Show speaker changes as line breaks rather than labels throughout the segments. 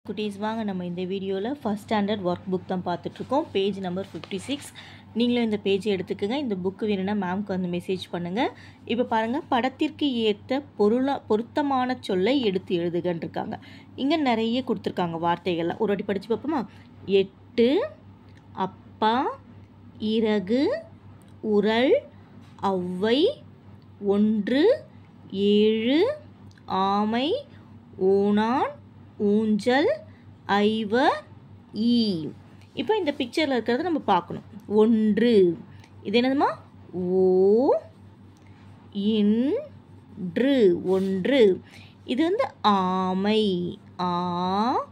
குட்டீஸ் வாங்க நம்ம இந்த வீடியோவில் ஃபஸ்ட் ஸ்டாண்டர்ட் ஒர்க் புக் தான் பார்த்துட்ருக்கோம். Page number 56. நீங்களும் இந்த பேஜை எடுத்துக்கோங்க. இந்த புக்கு வேணும்னா மேம்க்கு வந்து மெசேஜ் பண்ணுங்கள். இப்போ பாருங்கள், படத்திற்கு ஏற்ற பொருத்தமான சொல்லை எடுத்து எழுதுகன்னு இருக்காங்க. இங்கே நிறைய கொடுத்துருக்காங்க வார்த்தைகள்லாம். ஒரு வாட்டி படித்து பார்ப்போமா? 8 அப்பா, இறகு, உரல், ஔவை, 1 7 ஆமை, ஓணான், ஊஞ்சல், ஐவர், ஈ. இப்போ இந்த பிக்சரில் இருக்கிறத நம்ம பார்க்கணும். 1 இது என்னதுமா? ஓ இன்று 1. இது வந்து ஆமை, ஆமை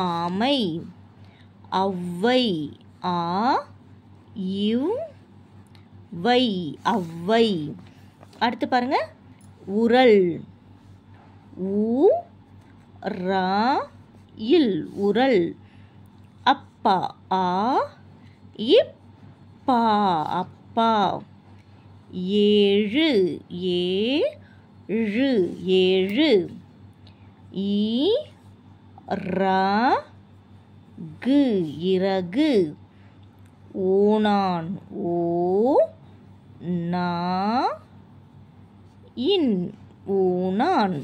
ஆமை. ஔவை, ஆ இவ் வை ஔவை. அடுத்து பாருங்க, உரல், ஊ ரா இல் உரல். அப்பா, ஆ இப்பா அப்பா. 7 ஏழு 7. இறகு இறகு. ஓணான், ஓ நா இன் ஊனான்.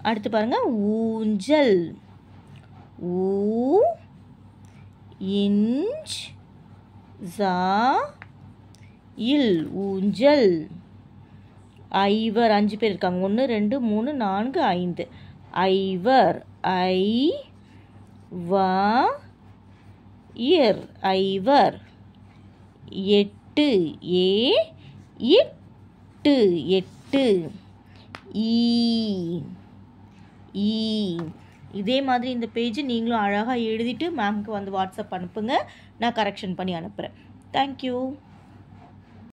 அடுத்து பாருங்க, ஊஞ்சல், ஊ இஞ்ச் ஜா இல் ஊஞ்சல். ஐவர் 5 பேர் இருக்காங்க. 1 2 3 4 5. ஐவர், ஐ வா இர் ஐவர். 8 8 8. ஈ ஈ. இதே மாதிரி இந்த பேஜ் நீங்களும் அழகாக எழுதிட்டு மேம்க்கு வந்து வாட்ஸ்அப் அனுப்புங்க. நான் கரெக்ஷன் பண்ணி அனுப்புகிறேன். தேங்க்யூ.